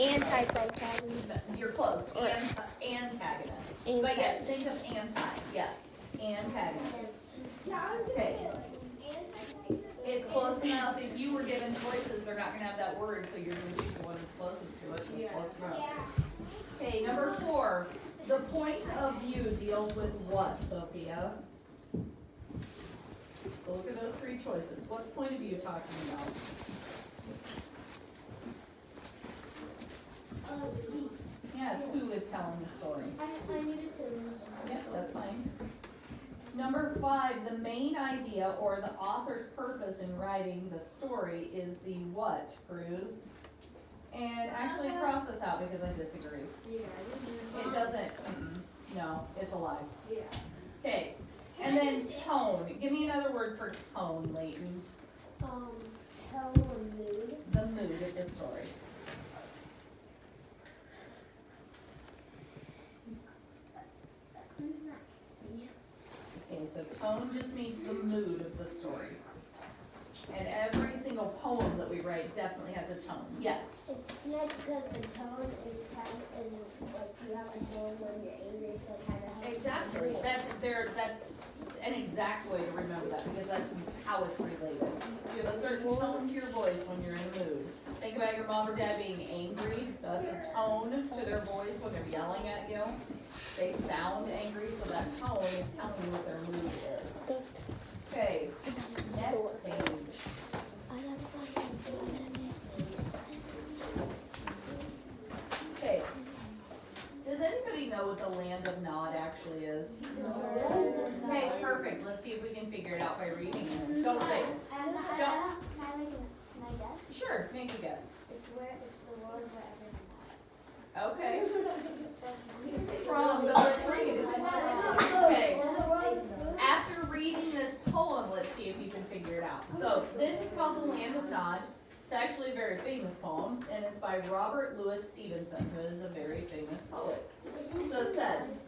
Anti-protagonist. You're close. Antagonist. But yes, think of anti. Yes. Antagonist. Okay. It's close enough. If you were given choices, they're not going to have that word, so you're going to choose the one that's closest to it. So close enough. Okay, number 4. The point of view deals with what, Sophia? So look at those 3 choices. What's point of view talking about? Yeah, it's who is telling the story. I needed to. Yeah, that's fine. Number 5, the main idea or the author's purpose in writing the story is the what, Cruz? And actually cross this out because I disagree. It doesn't, no, it's a lie. Okay, and then tone. Give me another word for tone, Leighton. Tone or mood. The mood of the story. Okay, so tone just means the mood of the story. And every single poem that we write definitely has a tone. Yes? It's nice because the tone is kind of, like, you have a tone when you're angry, so it kind of helps. Exactly. That's an exact way to remember that because that's how it's related. You have a certain tone to your voice when you're in a mood. Think about your mom or dad being angry. That's a tone to their voice when they're yelling at you. They sound angry, so that tone is telling you what their mood is. Okay, next page. Okay. Does anybody know what the land of Nod actually is? Okay, perfect. Let's see if we can figure it out by reading it. Don't say it. Can I guess? Sure, make a guess. It's the world where everyone Okay. It's wrong, but let's read it. Okay. After reading this poem, let's see if you can figure it out. So this is called The Land of Nod. It's actually a very famous poem, and it's by Robert Louis Stevenson, who is a very famous poet. So it says,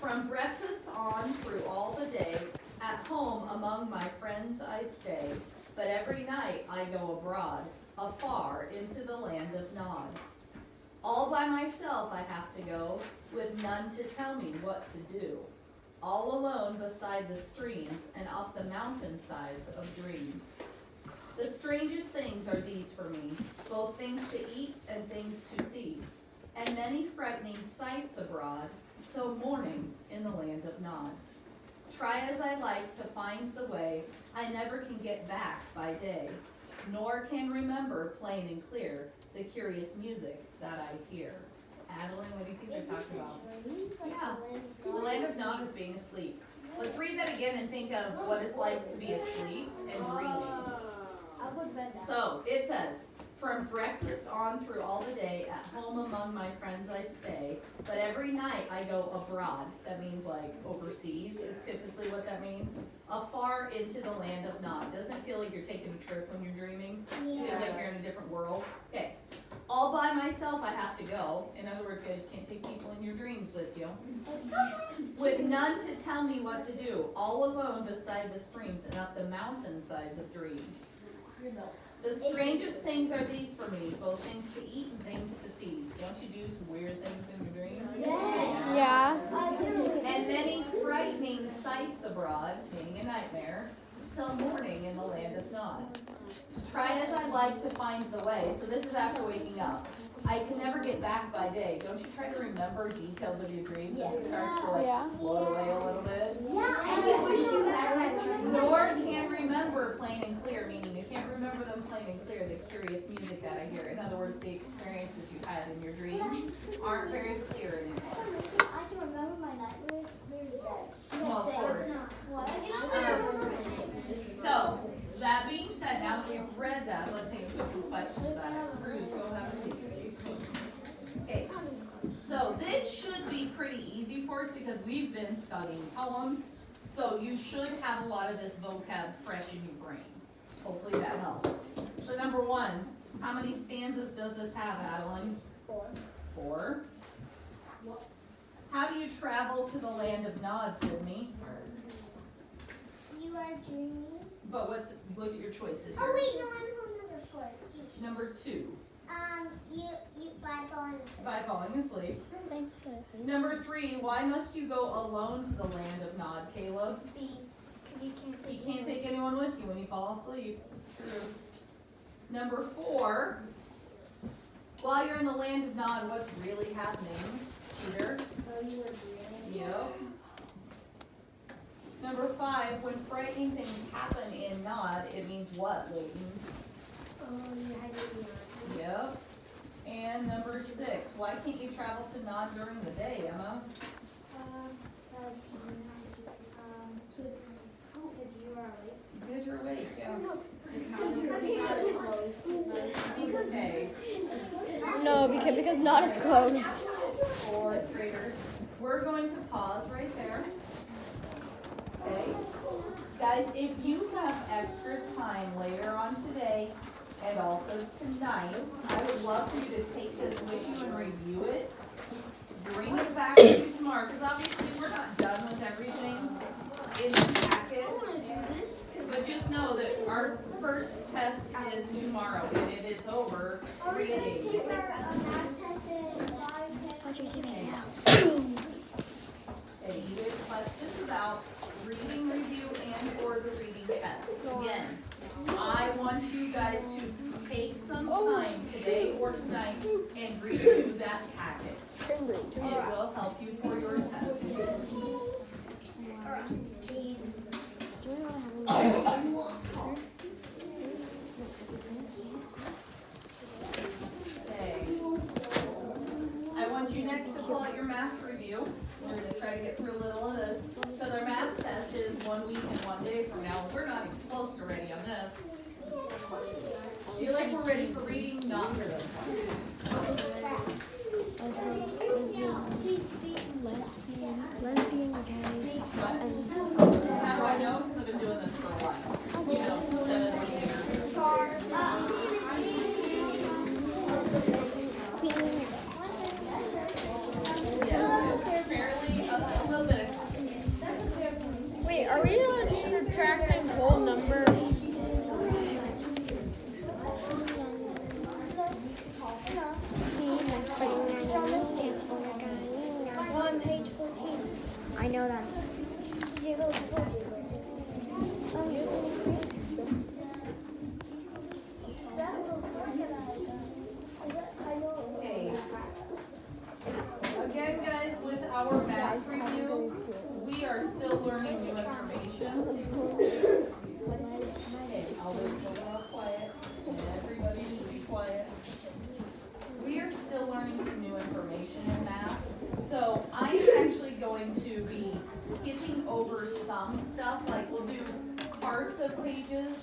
from breakfast on through all the day, at home among my friends I stay, but every night I go abroad, afar into the land of Nod. All by myself I have to go, with none to tell me what to do. All alone beside the streams and up the mountainsides of dreams. The strangest things are these for me, both things to eat and things to see, and many frightening sights abroad, till morning in the land of Nod. Try as I like to find the way, I never can get back by day, nor can remember plain and clear the curious music that I hear. Adeline, what do you think they're talking about? Yeah, the land of Nod is being asleep. Let's read that again and think of what it's like to be asleep and dreaming. I'll go to bed now. So it says, from breakfast on through all the day, at home among my friends I stay, but every night I go abroad. That means like overseas is typically what that means. Afar into the land of Nod. Doesn't it feel like you're taking a trip when you're dreaming? It feels like you're in a different world. Okay. All by myself I have to go. In other words, guys, you can't take people in your dreams with you. With none to tell me what to do. All alone beside the streams and up the mountainsides of dreams. The strangest things are these for me, both things to eat and things to see. Don't you do some weird things in your dreams? Yeah. And many frightening sights abroad, meaning a nightmare, till morning in the land of Nod. Try as I like to find the way. So this is after waking up. I can never get back by day. Don't you try to remember details of your dreams and it starts to float away a little bit? Nor can remember plain and clear, meaning you can't remember them plain and clear, the curious music that I hear. In other words, the experiences you had in your dreams aren't very clear anymore. I can remember my nightmares. Well, of course. So, that being said, now that we've read that, let's answer some questions about it. Bruce, go have a seat, please. Okay, so this should be pretty easy for us because we've been studying poems, so you should have a lot of this vocab fresh in your brain. Hopefully that helps. So number 1, how many stanzas does this have, Adeline? 4. How do you travel to the land of Nod, Sydney? You are dreaming. But look at your choices. Oh wait, no, I'm on number 4. Number 2. By falling asleep. Thanks for Number 3, why must you go alone to the land of Nod, Caleb? because you You can't take anyone with you when you fall asleep. True. Number 4, while you're in the land of Nod, what's really happening? Peter? Oh, you were dreaming? Yep. Number 5, when frightening things happen in Nod, it means what, Layton? Oh, you had to be on. Yep. And number 6, why can't you travel to Nod during the day, Emma? Because you are awake. Because you're awake, yeah. Okay. No, because not as close. 4th graders. We're going to pause right there. Okay. Guys, if you have extra time later on today and also tonight, I would love for you to take this with you and review it. Bring it back to you tomorrow, because obviously we're not done with everything in the packet. But just know that our first test is tomorrow, and it is over 380. Okay, you have questions about reading review and or the reading test. Again, I want you guys to take some time today or tonight and review that packet. It will help you for your test. Okay. I want you next to pull out your math review. We're going to try to get through a little of this. Because our math test is 1 week and 1 day from now. We're not even close to ready on this. Feel like we're ready for reading? Not for this one. Lesbian guys. How do I know? Because I've been doing this for a while. You know, 7 years. Yes, fairly, a little bit of. Wait, are we not subtracting whole numbers? On page 14. I know that. Jiggle, jiggle, Okay. Again, guys, with our math review, we are still learning new information. Okay, I'll leave it all quiet. Everybody should be quiet. We are still learning some new information in math. So I'm actually going to be skipping over some stuff, like we'll do parts of pages,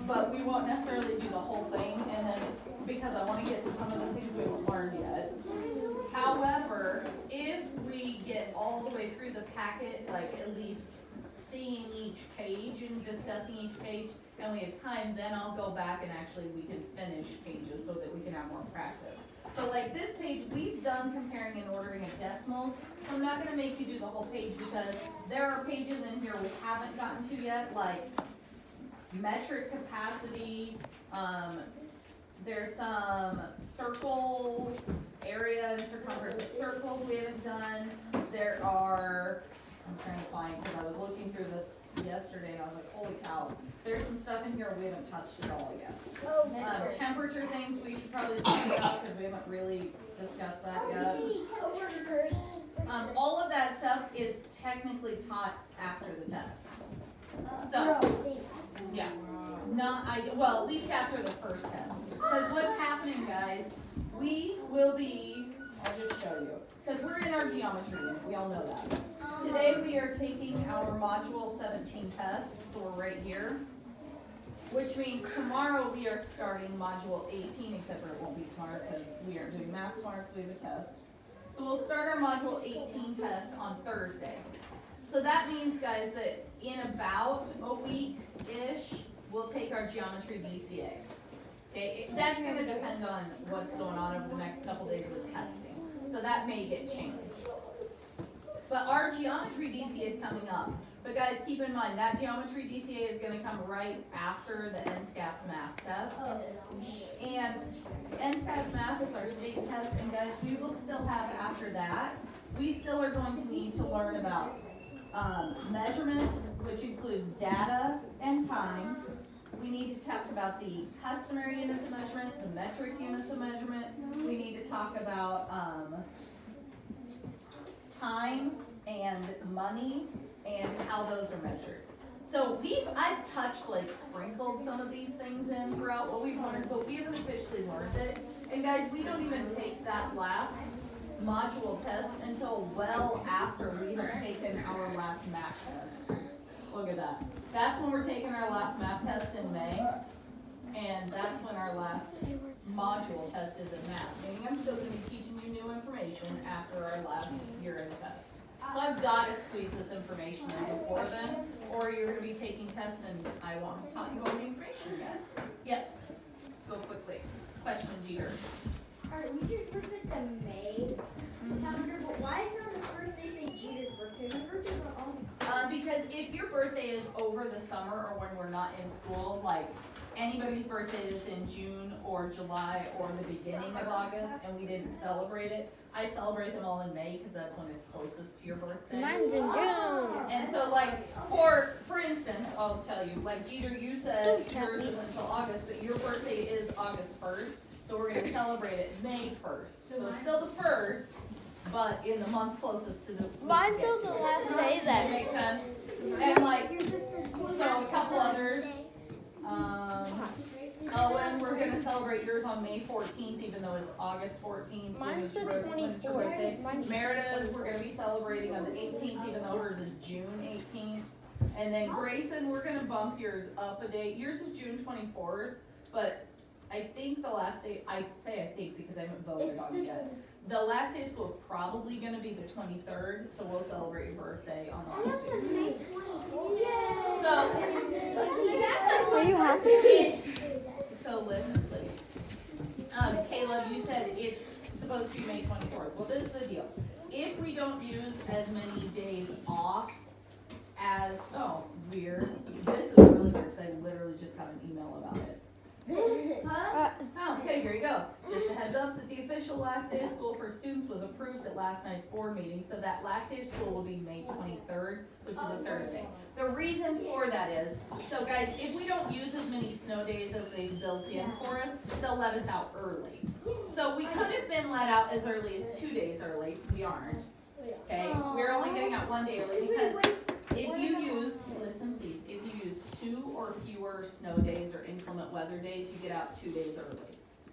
but we won't necessarily do the whole thing, and then, because I want to get to some of the things we haven't learned yet. However, if we get all the way through the packet, like at least seeing each page and discussing each page, and we have time, then I'll go back and actually we can finish pages so that we can have more practice. So like this page, we've done comparing and ordering of decimals, so I'm not gonna make you do the whole page because there are pages in here we haven't gotten to yet, like metric capacity, there's some circles, area and circumference of circles we haven't done. There are, I'm trying to find, because I was looking through this yesterday and I was like, holy cow, there's some stuff in here we haven't touched at all yet. Temperature things we should probably talk about because we haven't really discussed that yet. All of that stuff is technically taught after the test. So, yeah, well, at least after the first test. Because what's happening, guys, we will be, I'll just show you, because we're in our geometry unit, we all know that. Today we are taking our module 17 test, so we're right here. Which means tomorrow we are starting module 18, except for it won't be tomorrow because we aren't doing math tomorrow because we have a test. So we'll start our module 18 test on Thursday. So that means, guys, that in about a week-ish, we'll take our geometry DCA. Okay, that's going to depend on what's going on over the next couple days with testing. So that may get changed. But our geometry DCA is coming up. But guys, keep in mind, that geometry DCA is going to come right after the NSCAS math test. And NSPAS math is our state test, and guys, we will still have after that, we still are going to need to learn about measurement, which includes data and time. We need to talk about the customary units of measurement, the metric units of measurement. We need to talk about time and money and how those are measured. So I've touched, like, sprinkled some of these things in throughout what we've learned, but we haven't officially learned it. And guys, we don't even take that last module test until well after we have taken our last math test. Look at that. That's when we're taking our last math test in May, and that's when our last module test is in math. Meaning I'm still gonna be teaching you new information after our last year-end test. So I've gotta squeeze this information in before then, or you're gonna be taking tests and I won't have taught you all the information yet. Yes, go quickly. Question, Jeter. Alright, we just looked at the May calendar, but why is it on the first day say Jeter's birthday? My birthday's on August. Because if your birthday is over the summer or when we're not in school, like anybody's birthday is in June or July or the beginning of August and we didn't celebrate it, I celebrate them all in May because that's when it's closest to your birthday. Mine's in June. And so, like, for instance, I'll tell you, like, Jeter, you said yours isn't until August, but your birthday is August 1st, so we're gonna celebrate it May 1st. So it's still the 1st, but in the month closest to the week Mine's to get till to the it. last day That then. makes sense? And like, so a couple others, Owen, we're gonna celebrate yours on May 14th, even though it's August 14th. Mine's the when it's your birthday. 24th. Merida's, we're gonna be celebrating on the 18th, even though hers is June 18th. And then Grayson, we're gonna bump yours up a day. Yours is June 24th, but I think the last day, I say I think because I haven't voted on it yet. The last day of school is probably gonna be the 23rd, so we'll celebrate your birthday on the last day. May 24th. Yay! So, Are you happy? so listen, please. Caleb, you said it's supposed to be May 24th. Well, this is the deal. If we don't use as many days off as, oh, weird. This is really weird because I literally just got an email about it. Oh, okay, here you go. Just a heads up that the official last day of school for students was approved at last night's board meeting, so that last day of school will be May 23rd, which is a Thursday. The reason for that is, so guys, if we don't use as many snow days as they've built in for us, they'll let us out early. So we could have been let out as early as 2 days early, we aren't. Okay, we're only getting out 1 day early because if you use, listen please, if you use 2 or fewer snow days or inclement weather days, you get out 2 days early.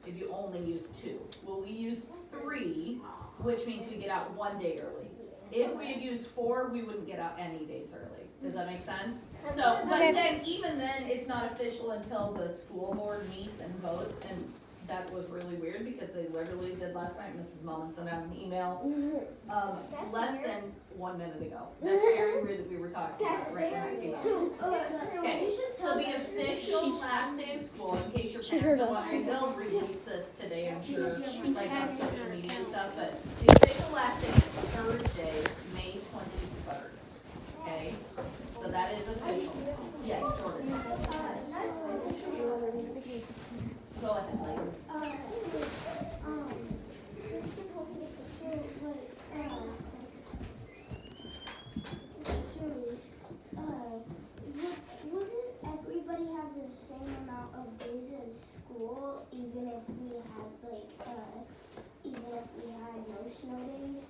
If you only use 2. Well, we used 3, which means we get out 1 day early. If we had used 4, we wouldn't get out any days early. Does that make sense? So, but then, even then, it's not official until the school board meets and votes, and that was really weird because they literally did last night. Mrs. Mullin sent out an email, less than 1 minute ago. That's very weird that we were talking about right when that came out. Okay, so the official last day of school, in case your parents are wondering, they'll release this today, I'm sure, like on social media and stuff, but the official last day is Thursday, May 23rd, okay? So that is official. Yes, Jordan. Go ahead, Layton. Wouldn't everybody have the same amount of days at school, even if we had no snow days?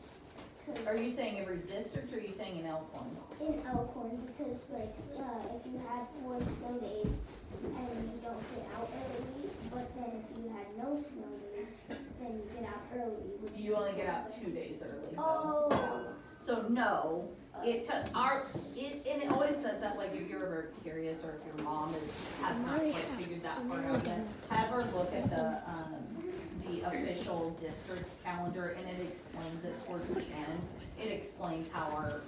Are you saying every district, or are you saying in Elkhorn? In Elkhorn, because if you had 4 snow days and you don't get out early, but then if you had no snow days, then you get out early. Which You is only get out 2 days early, though. Oh. So no, it took and it always says that, like, if you're ever curious or if your mom has not quite figured that part out yet, have her look at the official district calendar, and it explains it towards the end. It explains how our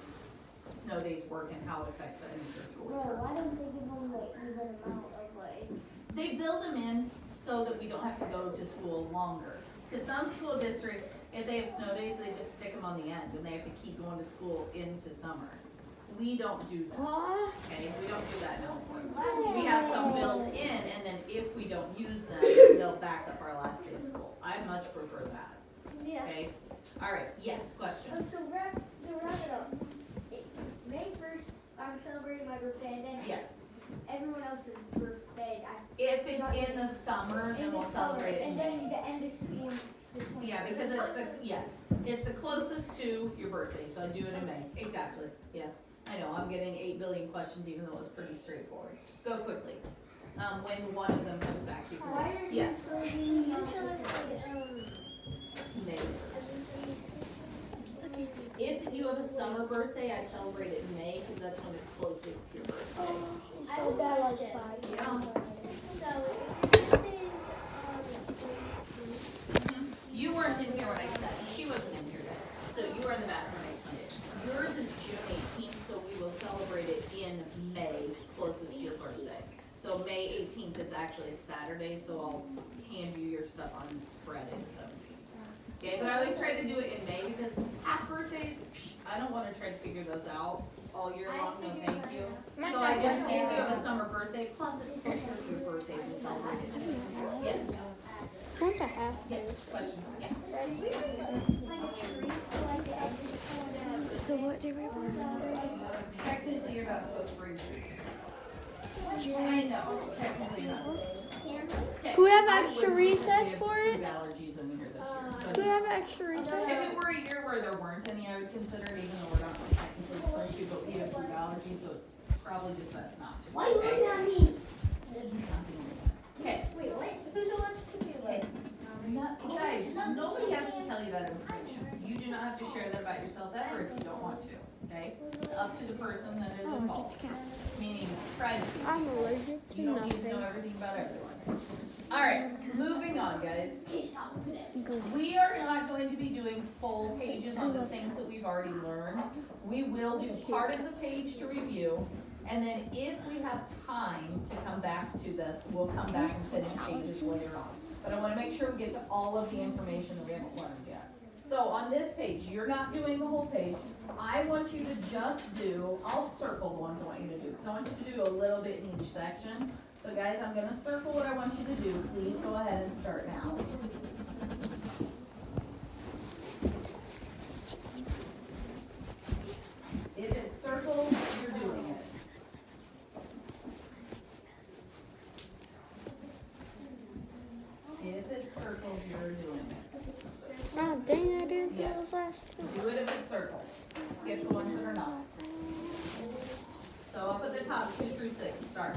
snow days work and how it affects the school Bro, year. why don't they give them even amount of They build them in so that we don't have to go to school longer. Because some school districts, if they have snow days, they just stick them on the end and they have to keep going to school into summer. We don't do that, okay? We don't do that in Elkhorn. We have some built in, and then if we don't use them, they'll back up our last day of school. circle. I much prefer that, Yeah. okay? All right, yes, question. So to wrap it up, May 1st, I'm celebrating my birthday, and then Yes. everyone else's birthday. If it's in the summer, then we'll celebrate it in And May. then the end of school is the 20th. Yeah, because it's the closest to your birthday, so I do it in May. Exactly, yes. I know, I'm getting 8 billion questions, even though it's pretty straightforward. Go quickly. When one of them comes back, you can. Why are you Yes. celebrating May. If you have a summer birthday, I celebrate it in May, because that's when it's closest to your birthday. So that was fine. Yeah. You weren't in here when I said, she wasn't in here, guys. So you were in the back when I explained it. Yours is June 18th, so we will celebrate it in May, closest to your birthday. So May 18th is actually a Saturday, so I'll hand you your stuff on Friday the 17th. Okay, but I always try to do it in May because half birthdays, I don't want to try to figure those out all year long, no thank you. So I just, if you have a summer birthday, plus it's closer to your birthday, we celebrate it in May. Yes, Once I have. yes, question, yeah. So what do we want? Technically, you're not supposed to bring trees. I know, technically you're not supposed to. Okay, Do we have I extra would recess have for food it? allergies in here this year, Do we so. have extra recess? If it were a year where there weren't any, I would consider it, even though we're not technically supposed to, but we have food allergies, so it's probably just best not to. Why are you okay? looking at me? He's not the only one. Okay, Wait, what? Who's allergic to me? okay. Guys, nobody has to tell you that information. You do not have to share that about yourself ever if you don't want to, okay? It's up to the person that it involves, meaning privacy. I'm allergic to You don't need to know nothing. everything about everyone. All right, moving on, guys. Good. We are not going to be doing full pages on the things that we've already learned. We will do part of the page to review, and then if we have time to come back to this, we'll come back and finish pages later on. But I wanna make sure we get to all of the information that we haven't learned yet. So on this page, you're not doing the whole page. I want you to just do, I'll circle the ones I want you to do, because I want you to do a little bit in each section. So guys, I'm gonna circle what I want you to do. Please go ahead and start now. If it's circled, you're doing it. If it's circled, you're doing it. Oh, dang, I didn't do Yes. the last two. Do it if it's circled. Skip the ones that are not. So up at the top, 2 through 6, start.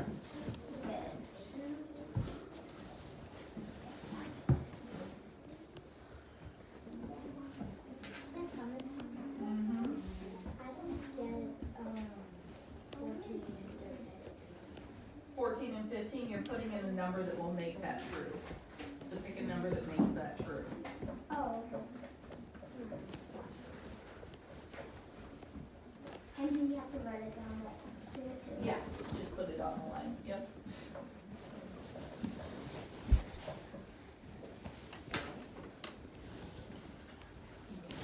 Mhm. 14 and 15, you're putting in a number that will make that true. So pick a number that makes that true. Oh. And then you have to write it down like next to it too. Yeah, just put it on the line, yep.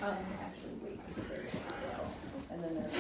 Actually, wait, because there's, and then there's